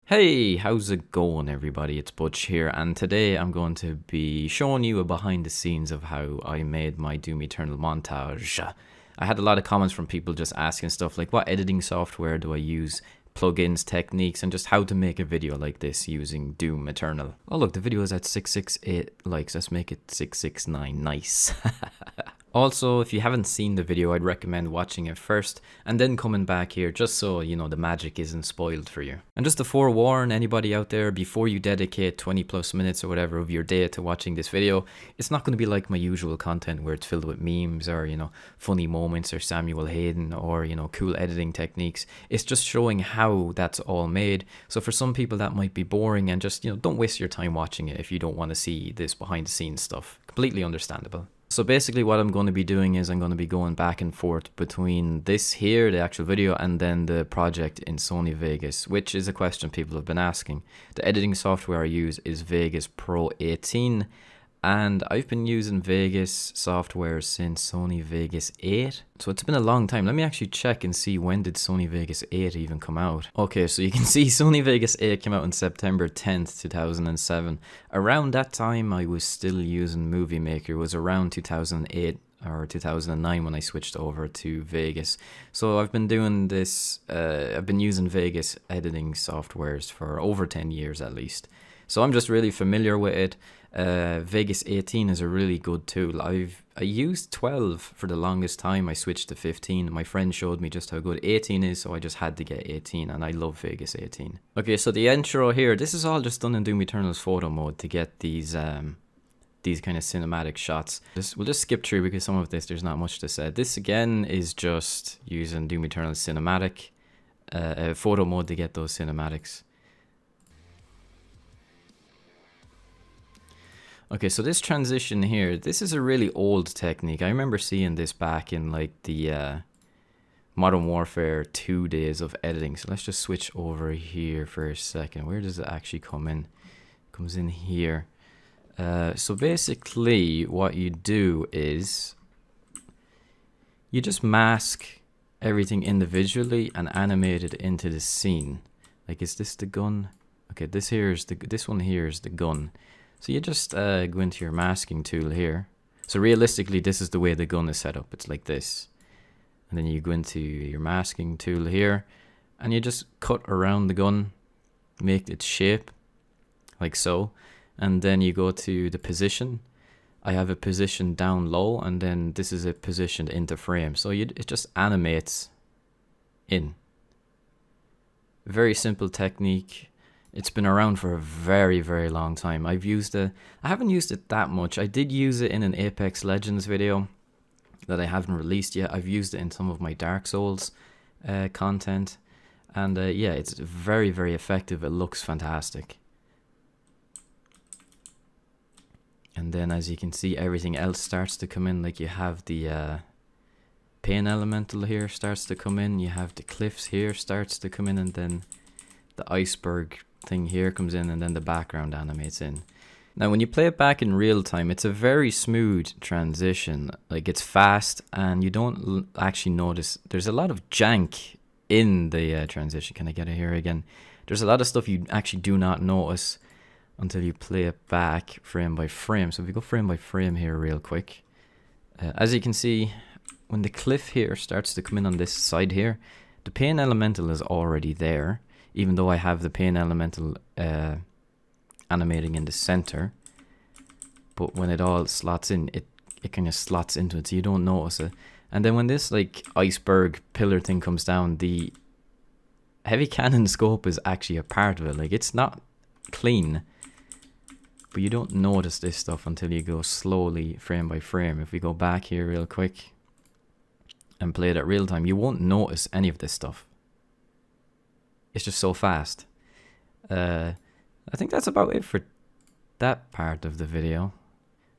Hey, how's it going everybody? It's Butch here, and today I'm going to be showing you a behind the scenes of how I made my Doom Eternal montage. I had a lot of comments from people just asking stuff like what editing software do I use, plugins, techniques, and just how to make a video like this using Doom Eternal. Oh look, the video is at 668 likes, let's make it 669, nice. Also, if you haven't seen the video, I'd recommend watching it first and then coming back here just so, you know, the magic isn't spoiled for you. And just to forewarn anybody out there, before you dedicate 20 plus minutes or whatever of your day to watching this video, it's not going to be like my usual content where it's filled with memes or, you know, funny moments or Samuel Hayden or, you know, cool editing techniques. It's just showing how that's all made. So for some people that might be boring and just, you know, don't waste your time watching it if you don't want to see this behind the scenes stuff. Completely understandable. So basically what I'm going to be doing is I'm going to be going back and forth between this here, the actual video, and then the project in Sony Vegas, which is a question people have been asking. The editing software I use is Vegas Pro 18, and I've been using Vegas software since Sony Vegas 8. So it's been a long time. Let me actually check and see when did Sony Vegas 8 even come out. Okay, so you can see Sony Vegas 8 came out on September 10th, 2007. Around that time I was still using Movie Maker. It was around 2008 or 2009 when I switched over to Vegas. So I've been doing this, I've been using Vegas editing softwares for over 10 years at least. So I'm just really familiar with it. Vegas 18 is a really good tool. I used 12 for the longest time. I switched to 15. My friend showed me just how good 18 is, so I just had to get 18, and I love Vegas 18. Okay, so the intro here, this is all just done in Doom Eternal's photo mode to get these kind of cinematic shots. We'll just skip through because some of this there's not much to say. This again is just using Doom Eternal's cinematic photo mode to get those cinematics. Okay, so this transition here, this is a really old technique. I remember seeing this back in like the Modern Warfare 2 days of editing. So let's just switch over here for a second. Where does it actually come in? It comes in here. So basically what you do is you just mask everything individually and animate it into the scene. Like, is this the gun? Okay, this one here is the gun. So you just go into your masking tool here. So realistically, this is the way the gun is set up. It's like this. And then you go into your masking tool here, and you just cut around the gun, make its shape, like so. And then you go to the position. I have a position down low, and then this is a positioned into frame. So it just animates in. Very simple technique. It's been around for a very, very long time. I haven't used it that much. I did use it in an Apex Legends video that I haven't released yet. I've used it in some of my Dark Souls content. And yeah, it's very, very effective. It looks fantastic. And then as you can see, everything else starts to come in. Like you have the pain elemental here starts to come in. You have the cliffs here starts to come in. And then the iceberg thing here comes in, and then the background animates in. Now when you play it back in real time, it's a very smooth transition. Like, it's fast and you don't actually notice there's a lot of jank in the transition. Can I get it here again? There's a lot of stuff you actually do not notice until you play it back frame by frame. So if we go frame by frame here real quick, as you can see, when the cliff here starts to come in on this side here, the pain elemental is already there. Even though I have the pain elemental animating in the center, but when it all slots in, it kind of slots into it, so you don't notice it. And then when this like iceberg pillar thing comes down, the heavy cannon scope is actually a part of it. Like, it's not clean, but you don't notice this stuff until you go slowly frame by frame. If we go back here real quick and play it at real time, you won't notice any of this stuff. It's just so fast. I think that's about it for that part of the video.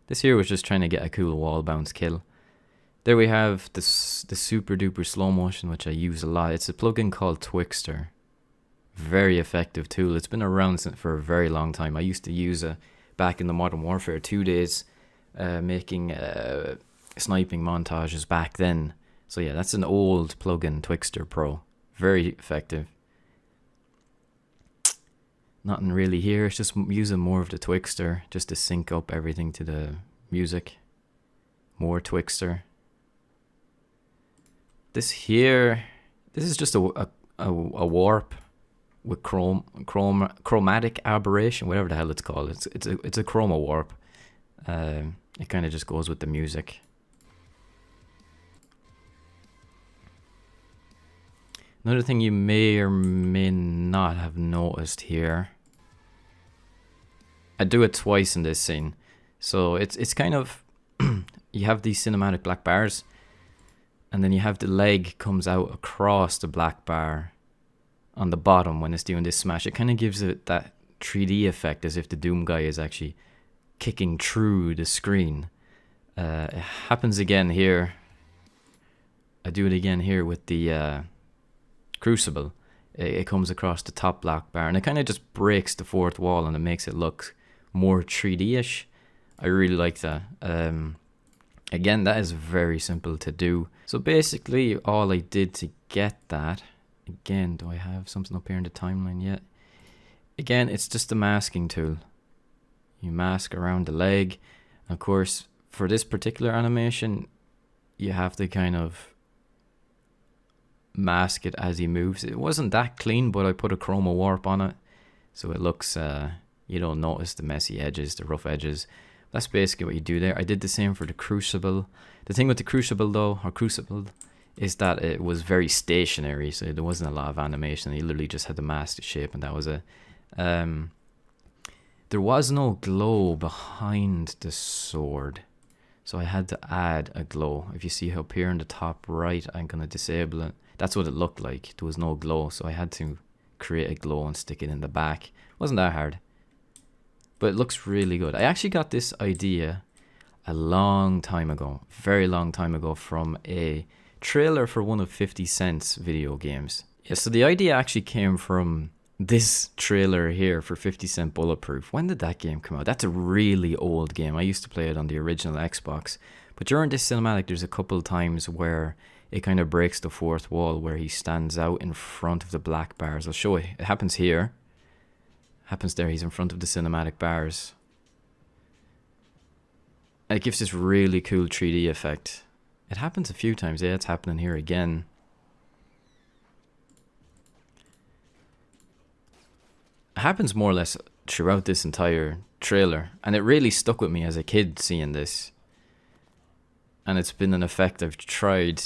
This here was just trying to get a cool wall bounce kill. There we have the super duper slow motion, which I use a lot. It's a plugin called Twixtor. Very effective tool. It's been around for a very long time. I used to use it back in the Modern Warfare 2 days, making sniping montages back then. So yeah, that's an old plugin, Twixtor Pro. Very effective. Nothing really here. It's just using more of the Twixtor just to sync up everything to the music. More Twixtor. This here, this is just a warp with chromatic aberration, whatever the hell it's called. It's a chroma warp. It kind of just goes with the music. Another thing you may or may not have noticed here, I do it twice in this scene. So it's kind of, you have these cinematic black bars, and then you have the leg comes out across the black bar on the bottom when it's doing this smash. It kind of gives it that 3D effect as if the Doom guy is actually kicking through the screen. It happens again here. I do it again here with the Crucible. It comes across the top black bar and it kind of just breaks the fourth wall and it makes it look more 3D-ish. I really like that. Again, that is very simple to do. So basically all I did to get that, again, do I have something up here in the timeline yet? Again, it's just a masking tool. You mask around the leg. Of course, for this particular animation, you have to kind of mask it as he moves. It wasn't that clean, but I put a Chroma Warp on it, so it looks, you don't notice the messy edges, the rough edges. That's basically what you do there. I did the same for the Crucible. The thing with the Crucible though, or Crucible, is that it was very stationary, so there wasn't a lot of animation. You literally just had to mask the shape, and that was it. There was no glow behind the sword, so I had to add a glow. If you see up here in the top right, I'm going to disable it. That's what it looked like. There was no glow, so I had to create a glow and stick it in the back. Wasn't that hard, but it looks really good. I actually got this idea a long time ago, very long time ago, from a trailer for one of 50 Cent's video games. Yeah, so the idea actually came from this trailer here for 50 Cent Bulletproof. When did that game come out? That's a really old game. I used to play it on the original Xbox. But during this cinematic, there's a couple times where it kind of breaks the fourth wall, where he stands out in front of the black bars. I'll show you. It happens here. Happens there. He's in front of the cinematic bars. And it gives this really cool 3D effect. It happens a few times. Yeah, it's happening here again. It happens more or less throughout this entire trailer, and it really stuck with me as a kid seeing this. And it's been an effect I've tried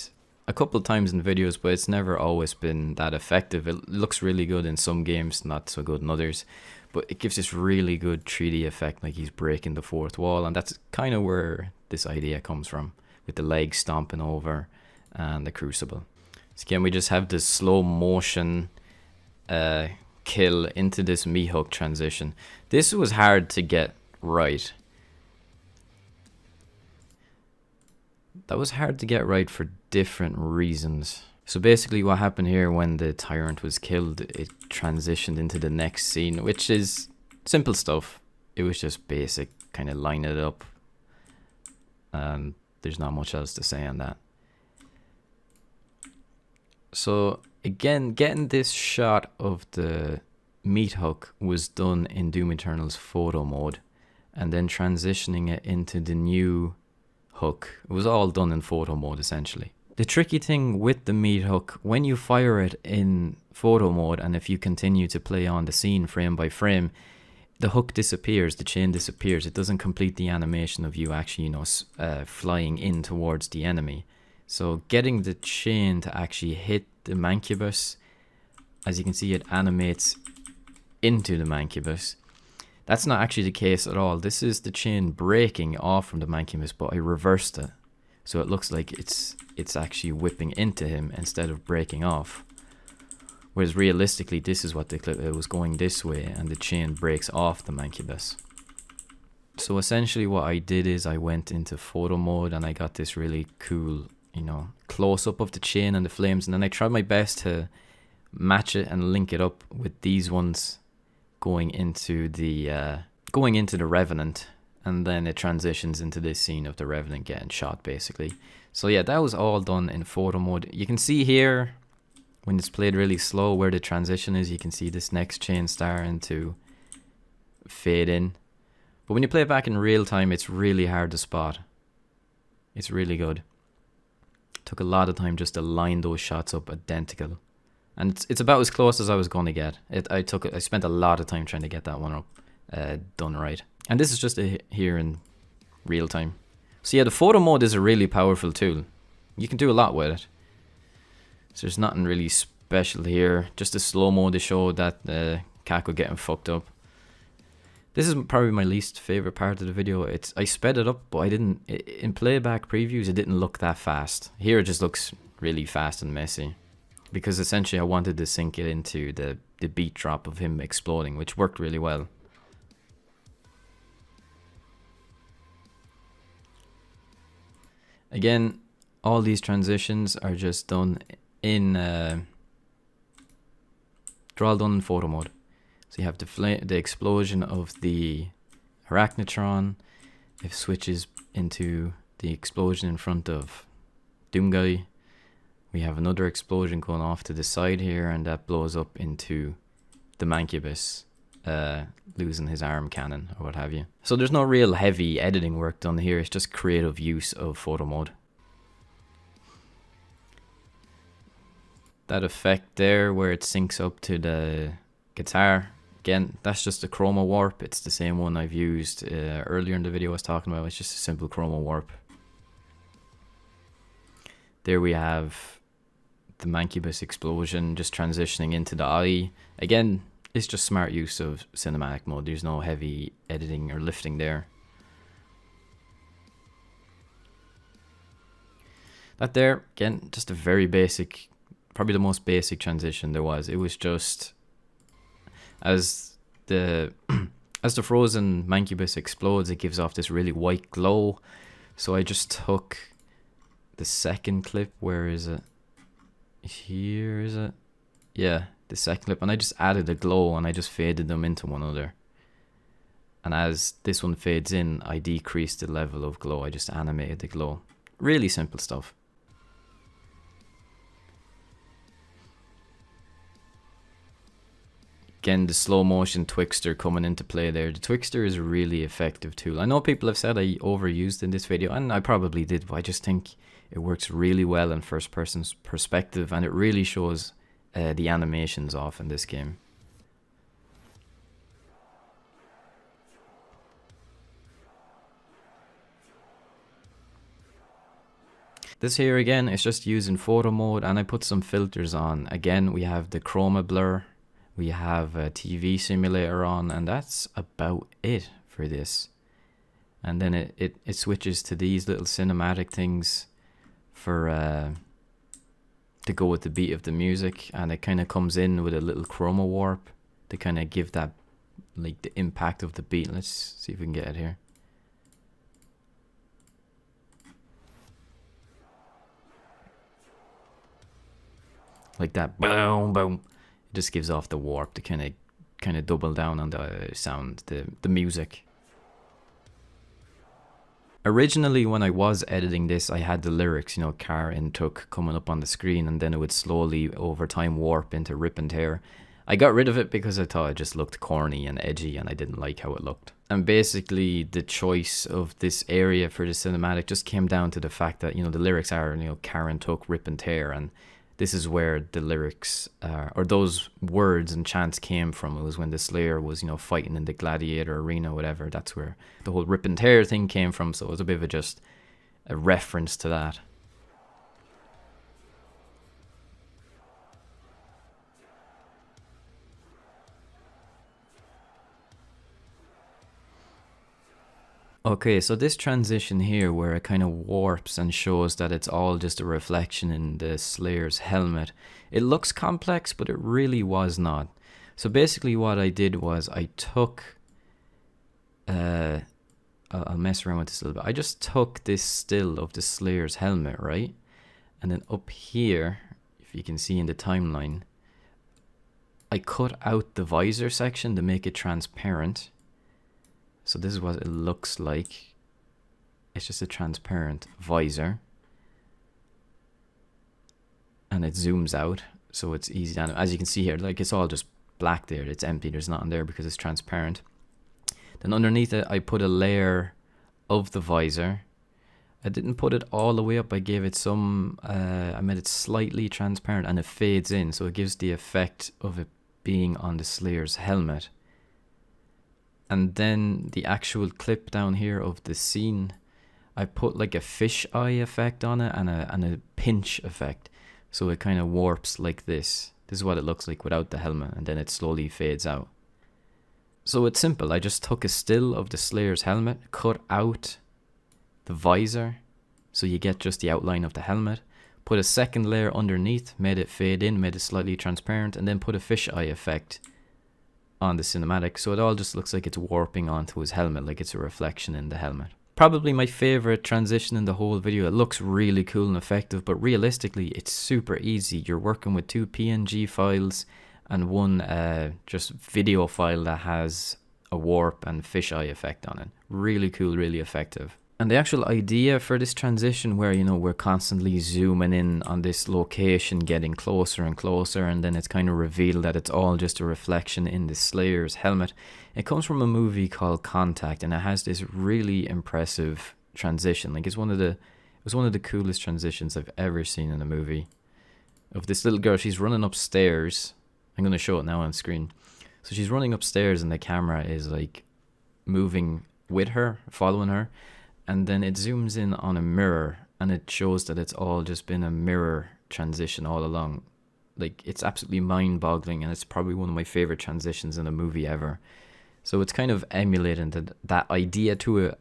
a couple of times in videos, but it's never always been that effective. It looks really good in some games, not so good in others, but it gives this really good 3D effect, like he's breaking the fourth wall, and that's kind of where this idea comes from, with the leg stomping over and the Crucible. So again, we just have this slow motion kill into this meat hook transition. This was hard to get right. That was hard to get right for different reasons. So basically what happened here, when the tyrant was killed, it transitioned into the next scene, which is simple stuff. It was just basic, kind of line it up, and there's not much else to say on that. So again, getting this shot of the meat hook was done in Doom Eternal's photo mode, and then transitioning it into the new hook, it was all done in photo mode essentially. The tricky thing with the meat hook, when you fire it in photo mode, and if you continue to play on the scene frame by frame, the hook disappears, the chain disappears. It doesn't complete the animation of you actually, flying in towards the enemy. So getting the chain to actually hit the mancubus, as you can see, it animates into the mancubus. That's not actually the case at all. This is the chain breaking off from the mancubus, but I reversed it, so it looks like it's actually whipping into him instead of breaking off. Whereas realistically, this is what it was going this way, and the chain breaks off the mancubus. So essentially what I did is I went into photo mode and I got this really cool, close up of the chain and the flames, and then I tried my best to match it and link it up with these ones going into the Revenant, and then it transitions into this scene of the Revenant getting shot basically. So yeah, that was all done in photo mode. You can see here when it's played really slow where the transition is. You can see this next chain starting to fade in. But when you play it back in real time, it's really hard to spot. It's really good. Took a lot of time just to line those shots up identical. And it's about as close as I was going to get. I spent a lot of time trying to get that one up done right. And this is just here in real time. So yeah, the photo mode is a really powerful tool. You can do a lot with it. So there's nothing really special here. Just a slow mo to show that Kako getting fucked up. This is probably my least favorite part of the video. I sped it up, but I didn't. In playback previews, it didn't look that fast. Here it just looks really fast and messy. Because essentially I wanted to sync it into the beat drop of him exploding, which worked really well. Again, all these transitions are just done in they're all done in photo mode. So you have the explosion of the Arachnotron. It switches into the explosion in front of Doomguy. We have another explosion going off to the side here, and that blows up into the Mancubus, losing his arm cannon or what have you. So there's no real heavy editing work done here. It's just creative use of photo mode. That effect there where it syncs up to the guitar, again, that's just a Chroma Warp. It's the same one I've used earlier in the video I was talking about. It's just a simple Chroma Warp. There we have the Mancubus explosion just transitioning into the eye. Again, it's just smart use of cinematic mode. There's no heavy editing or lifting there. That there, again, just a very basic, probably the most basic transition there was. It was just as the frozen Mancubus explodes, it gives off this really white glow. So I just took the second clip. Where is it? Here is it? Yeah, the second clip, and I just added a glow and I just faded them into one another. And as this one fades in, I decreased the level of glow. I just animated the glow. Really simple stuff. Again, the slow motion Twixter coming into play there. The Twixter is a really effective tool. I know people have said I overused in this video, and I probably did, but I just think it works really well in first person's perspective, and it really shows the animations off in this game. This here again is just using photo mode, and I put some filters on. Again, we have the chroma blur. We have a TV simulator on, and that's about it for this. And then it switches to these little cinematic things for to go with the beat of the music, and it kind of comes in with a little chroma warp to kind of give that, like, the impact of the beat. Let's see if we can get it here. Like that, boom, boom. Just gives off the warp to kind of double down on the sound, the music. Originally, when I was editing this, I had the lyrics, you know, Car in Took coming up on the screen, and then it would slowly over time warp into Rip and Tear. I got rid of it because I thought it just looked corny and edgy, and I didn't like how it looked. And basically, the choice of this area for the cinematic just came down to the fact that, you know, the lyrics are, you know, Karen Took, Rip and Tear, and this is where the lyrics, or those words and chants came from. It was when the Slayer was, you know, fighting in the gladiator arena or whatever. That's where the whole Rip and Tear thing came from. So it was a bit of just a reference to that. Okay, so this transition here where it kind of warps and shows that it's all just a reflection in the Slayer's helmet, it looks complex, but it really was not. So basically what I did was I took, I'll mess around with this a little bit. I just took this still of the Slayer's helmet, right? And then up here, if you can see in the timeline, I cut out the visor section to make it transparent. So this is what it looks like. It's just a transparent visor. And it zooms out, so it's easy to, as you can see here, like, it's all just black there. It's empty, there's nothing there because it's transparent. Then underneath it, I put a layer of the visor. I didn't put it all the way up. I gave it some, I made it slightly transparent and it fades in. So it gives the effect of it being on the Slayer's helmet. And then the actual clip down here of the scene, I put like a fisheye effect on it and a pinch effect. So it kind of warps like this. This is what it looks like without the helmet, and then it slowly fades out. So it's simple. I just took a still of the Slayer's helmet, cut out the visor, so you get just the outline of the helmet, put a second layer underneath, made it fade in, made it slightly transparent, and then put a fisheye effect on the cinematic, so it all just looks like it's warping onto his helmet, like it's a reflection in the helmet. Probably my favorite transition in the whole video. It looks really cool and effective, but realistically it's super easy. You're working with 2 PNG files and one just video file that has a warp and fisheye effect on it. Really cool, really effective. And the actual idea for this transition where, you know, we're constantly zooming in on this location, getting closer and closer, and then it's kind of revealed that it's all just a reflection in the Slayer's helmet. It comes from a movie called Contact, and it has this really impressive transition. Like it was one of the coolest transitions I've ever seen in a movie. Of this little girl, she's running upstairs. I'm going to show it now on screen. So she's running upstairs and the camera is like moving with her, following her. And then it zooms in on a mirror and it shows that it's all just been a mirror transition all along. Like it's absolutely mind-boggling, and it's probably one of my favorite transitions in a movie ever. So it's kind of emulating that idea to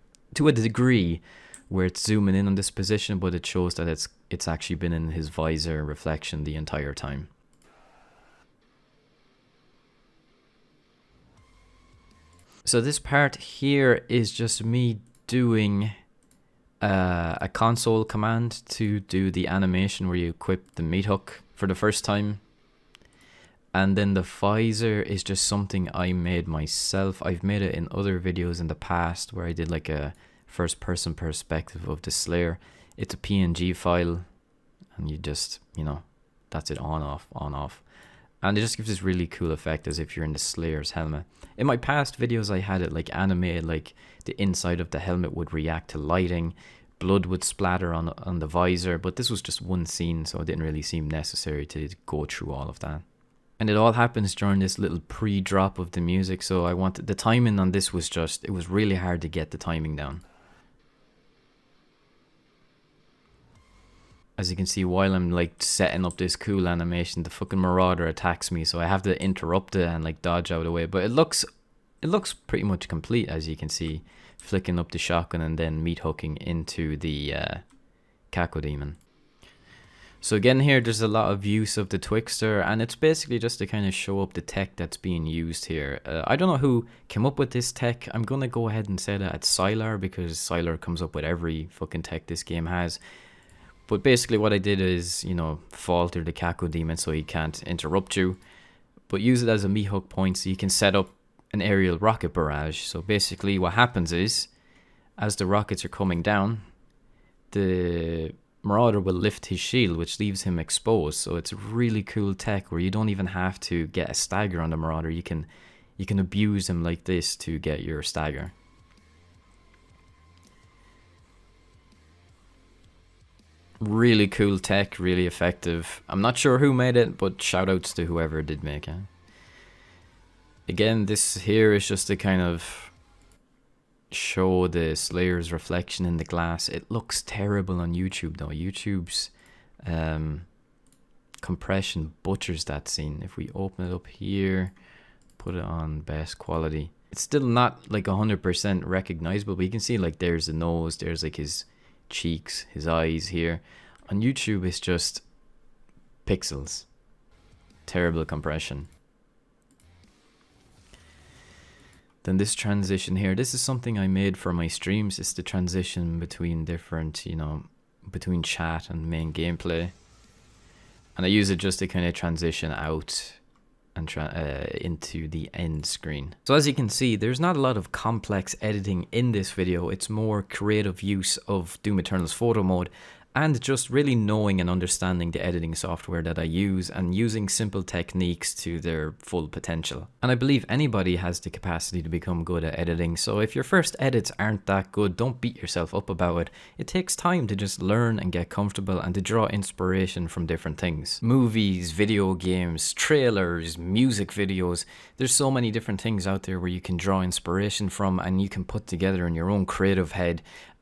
a degree, where it's zooming in on this position, but it shows that it's actually been in his visor reflection the entire time. So this part here is just me doing a console command to do the animation where you equip the meat hook for the first time. And then the visor is just something I made myself. I've made it in other videos in the past where I did like a first person perspective of the Slayer. It's a PNG file and you just, you know, that's it, on off, on off. And it just gives this really cool effect as if you're in the Slayer's helmet. In my past videos I had it like animated, like the inside of the helmet would react to lighting, blood would splatter on the visor, but this was just one scene, so it didn't really seem necessary to go through all of that. And it all happens during this little pre-drop of the music, so I wanted, the timing on this was just, it was really hard to get the timing down. As you can see, while I'm like setting up this cool animation, the fucking Marauder attacks me, so I have to interrupt it and like dodge out of the way. But it looks pretty much complete, as you can see, flicking up the shotgun and then meat hooking into the Cacodemon. So again here, there's a lot of use of the Twixter, and it's basically just to kind of show up the tech that's being used here. I don't know who came up with this tech. I'm gonna go ahead and say that it's Sylar, because Sylar comes up with every fucking tech this game has. But basically what I did is, you know, falter the Cacodemon so he can't interrupt you, but use it as a meat hook point so you can set up an aerial rocket barrage. So basically what happens is, as the rockets are coming down, the Marauder will lift his shield, which leaves him exposed. So it's a really cool tech where you don't even have to get a stagger on the Marauder. You can abuse him like this to get your stagger. Really cool tech, really effective. I'm not sure who made it, but shoutouts to whoever did make it. Again, this here is just to kind of show the Slayer's reflection in the glass. It looks terrible on YouTube though. YouTube's compression butchers that scene. If we open it up here, put it on best quality, it's still not like 100% recognizable, but you can see like there's the nose, there's like his cheeks, his eyes here. On YouTube it's just pixels. Terrible compression. Then this transition here, this is something I made for my streams. It's the transition between different, you know, between chat and main gameplay. And I use it just to kind of transition out and into the end screen. So as you can see, there's not a lot of complex editing in this video. It's more creative use of Doom Eternal's photo mode and just really knowing and understanding the editing software that I use and using simple techniques to their full potential. And I believe anybody has the capacity to become good at editing, so if your first edits aren't that good, don't beat yourself up about it. It takes time to just learn and get comfortable and to draw inspiration from different things. Movies, video games, trailers, music videos, there's so many different things out there where you can draw inspiration from and you can put together in your own creative head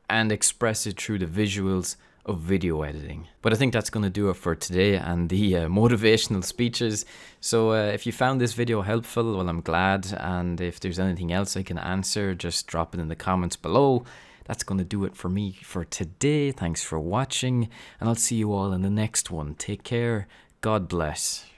and express it through the visuals of video editing. But I think that's going to do it for today and the motivational speeches. So if you found this video helpful, well, I'm glad. And if there's anything else I can answer, just drop it in the comments below. That's going to do it for me for today. Thanks for watching, and I'll see you all in the next one. Take care. God bless.